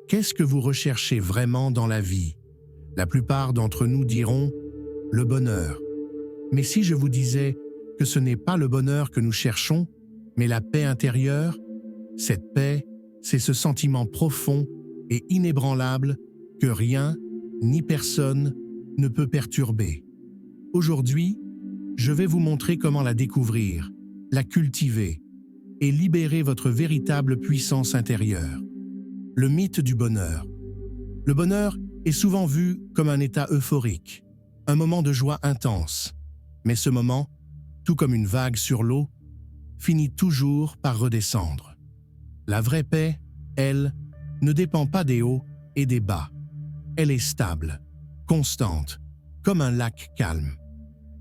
Qu'est-ce que vous recherchez vraiment dans la vie? La plupart d'entre nous diront « le bonheur ». Mais si je vous disais que ce n'est pas le bonheur que nous cherchons, mais la paix intérieure, cette paix, c'est ce sentiment profond et inébranlable que rien, ni personne, ne peut perturber. Aujourd'hui, je vais vous montrer comment la découvrir, la cultiver et libérer votre véritable puissance intérieure. Le mythe du bonheur. Le bonheur est souvent vu comme un état euphorique, un moment de joie intense. Mais ce moment, tout comme une vague sur l'eau, finit toujours par redescendre. La vraie paix, elle, ne dépend pas des hauts et des bas. Elle est stable, constante, comme un lac calme.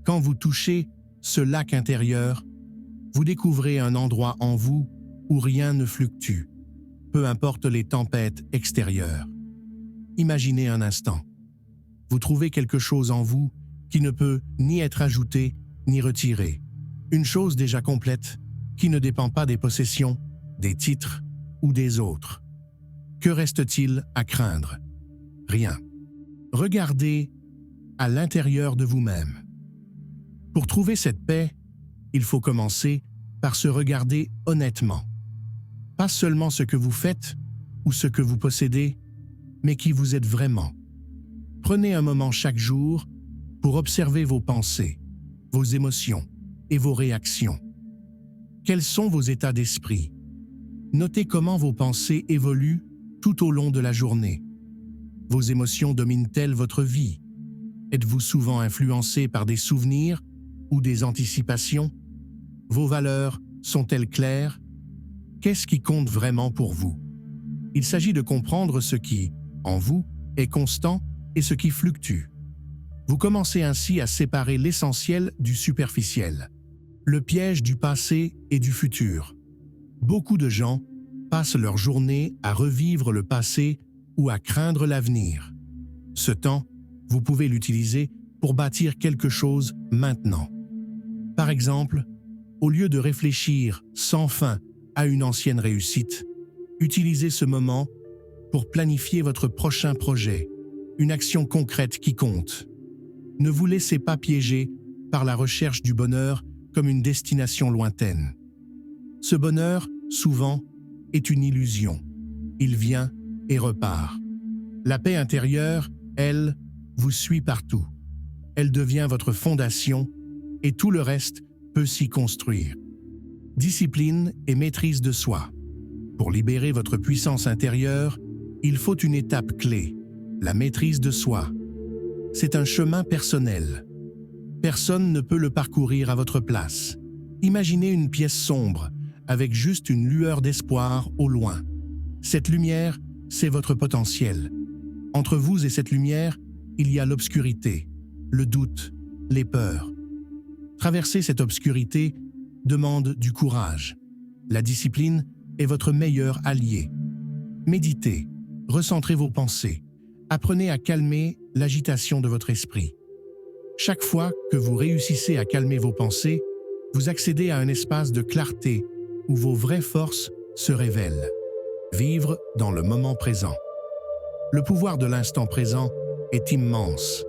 Quand vous touchez ce lac intérieur, vous découvrez un endroit en vous où rien ne fluctue, peu importe les tempêtes extérieures. Imaginez un instant. Vous trouvez quelque chose en vous qui ne peut ni être ajouté ni retiré. Une chose déjà complète qui ne dépend pas des possessions, des titres ou des autres. Que reste-t-il à craindre? Rien. Regardez à l'intérieur de vous-même. Pour trouver cette paix, il faut commencer par se regarder honnêtement. Pas seulement ce que vous faites ou ce que vous possédez, mais qui vous êtes vraiment. Prenez un moment chaque jour pour observer vos pensées, vos émotions et vos réactions. Quels sont vos états d'esprit? Notez comment vos pensées évoluent tout au long de la journée. Vos émotions dominent-elles votre vie? Êtes-vous souvent influencé par des souvenirs ou des anticipations? Vos valeurs sont-elles claires? Qu'est-ce qui compte vraiment pour vous? Il s'agit de comprendre ce qui, en vous, est constant et ce qui fluctue. Vous commencez ainsi à séparer l'essentiel du superficiel, le piège du passé et du futur. Beaucoup de gens passent leur journée à revivre le passé ou à craindre l'avenir. Ce temps, vous pouvez l'utiliser pour bâtir quelque chose maintenant. Par exemple, au lieu de réfléchir sans fin à une ancienne réussite, utilisez ce moment pour planifier votre prochain projet, une action concrète qui compte. Ne vous laissez pas piéger par la recherche du bonheur comme une destination lointaine. Ce bonheur, souvent, est une illusion. Il vient et repart. La paix intérieure, elle, vous suit partout. Elle devient votre fondation et tout le reste peut s'y construire. Discipline et maîtrise de soi. Pour libérer votre puissance intérieure, il faut une étape clé, la maîtrise de soi. C'est un chemin personnel. Personne ne peut le parcourir à votre place. Imaginez une pièce sombre, avec juste une lueur d'espoir au loin. Cette lumière, c'est votre potentiel. Entre vous et cette lumière, il y a l'obscurité, le doute, les peurs. Traverser cette obscurité demande du courage. La discipline est votre meilleur allié. Méditez, recentrez vos pensées. Apprenez à calmer l'agitation de votre esprit. Chaque fois que vous réussissez à calmer vos pensées, vous accédez à un espace de clarté où vos vraies forces se révèlent. Vivre dans le moment présent. Le pouvoir de l'instant présent est immense.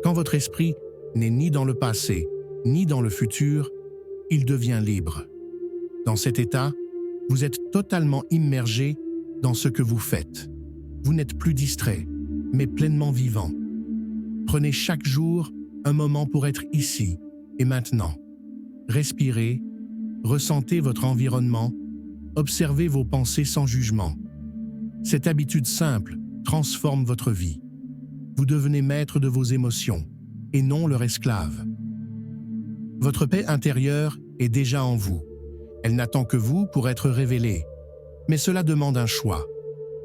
Quand votre esprit n'est ni dans le passé, ni dans le futur, il devient libre. Dans cet état, vous êtes totalement immergé dans ce que vous faites. Vous n'êtes plus distrait, mais pleinement vivant. Prenez chaque jour un moment pour être ici et maintenant. Respirez, ressentez votre environnement, observez vos pensées sans jugement. Cette habitude simple transforme votre vie. Vous devenez maître de vos émotions et non leur esclave. Votre paix intérieure est déjà en vous. Elle n'attend que vous pour être révélée. Mais cela demande un choix.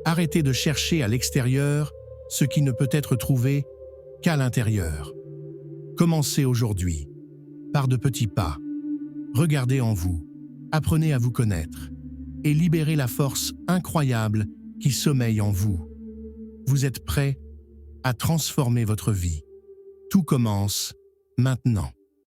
Arrêtez de chercher à l'extérieur ce qui ne peut être trouvé qu'à l'intérieur. Commencez aujourd'hui, par de petits pas. Regardez en vous, apprenez à vous connaître et libérez la force incroyable qui sommeille en vous. Vous êtes prêt à transformer votre vie. Tout commence maintenant.